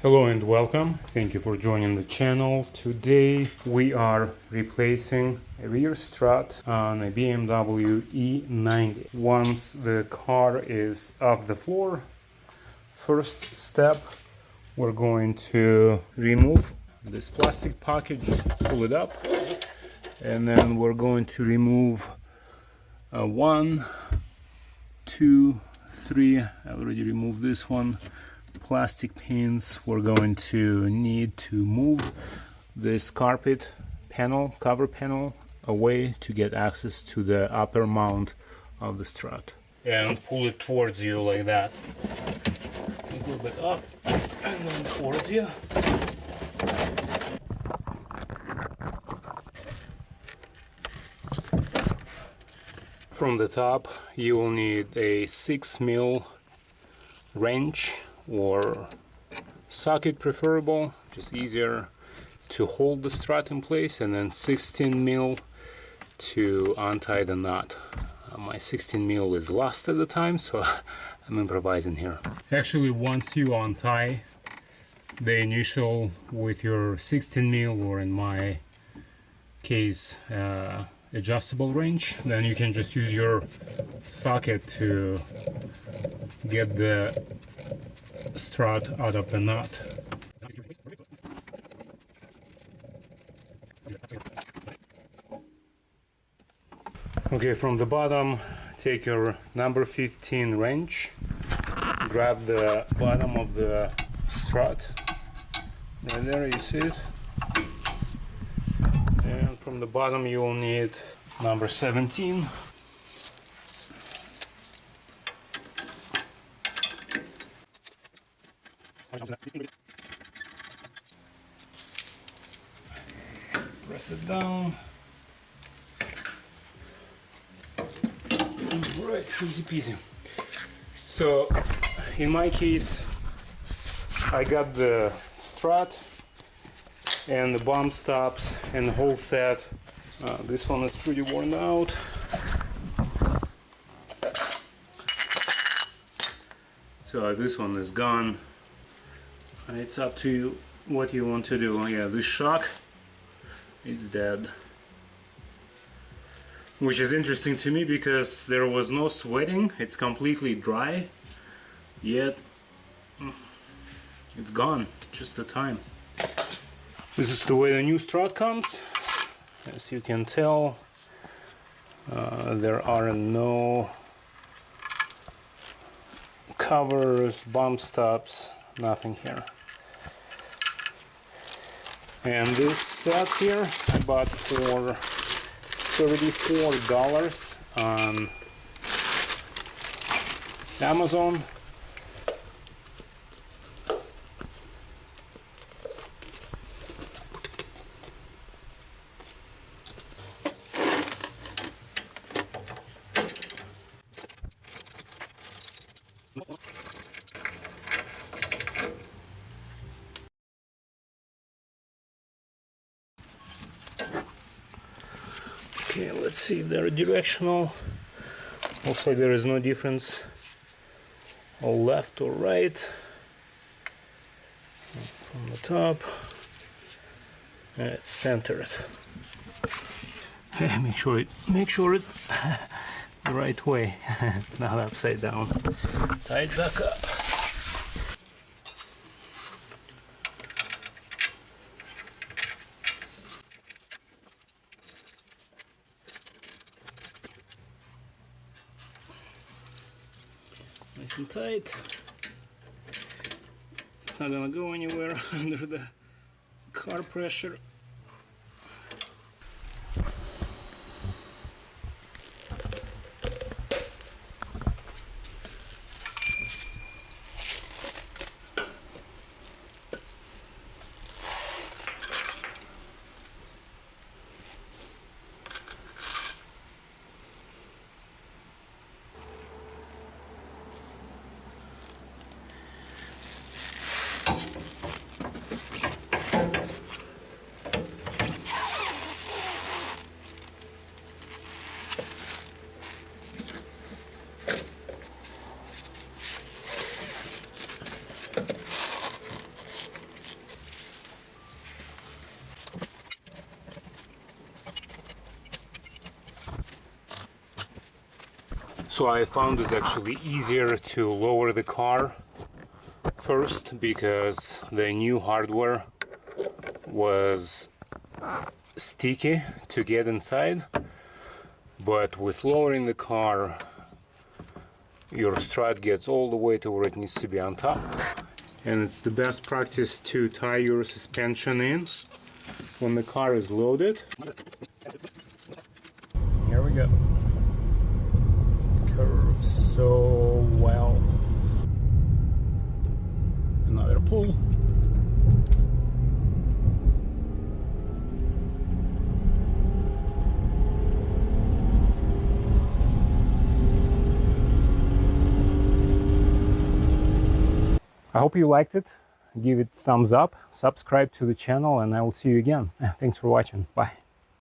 Hello and welcome. Thank you for joining the channel. Today we are replacing a rear strut on a BMW E90. Once the car is off the floor, first step, we're going to remove this plastic pocket, just pull it up, and then we're going to remove one, two, three. I already removed this one. Plastic pins. We're going to need to move this carpet panel, cover panel, away to get access to the upper mount of the strut, and pull it towards you like that, a little bit up and then towards you. From the top you will need a 6mm wrench or socket, preferable, just easier to hold the strut in place, and then 16mm to untie the knot. My 16mm is lost at the time, so I'm improvising here. Actually, once you untie the initial with your 16mm, or in my case adjustable wrench, then you can just use your socket to get the strut out of the knot. Okay, from the bottom, take your number 15 wrench, grab the bottom of the strut, right there, you see it, and from the bottom you will need number 17. Press it down. Right, easy peasy. So, in my case, I got the strut and the bump stops and the whole set. This one is pretty worn out. So this one is gone. It's up to you what you want to do. Yeah, this shock, it's dead. Which is interesting to me because there was no sweating, it's completely dry, yet it's gone, just the time. This is the way the new strut comes. As you can tell, there are no covers, bump stops, nothing here. And this set here I bought for $34 on Amazon. Okay, let's see, they're directional. Looks like there is no difference, or left or right. From the top, and it's centered. Make sure it the right way, not upside down. Tie it back up. Nice and tight. It's not gonna go anywhere under the car pressure. So I found it actually easier to lower the car first because the new hardware was sticky to get inside, but with lowering the car your strut gets all the way to where it needs to be on top. And it's the best practice to tie your suspension in when the car is loaded. Here we go. Curves so well. Another pull. I hope you liked it. Give it thumbs up, subscribe to the channel, and I will see you again. Thanks for watching. Bye.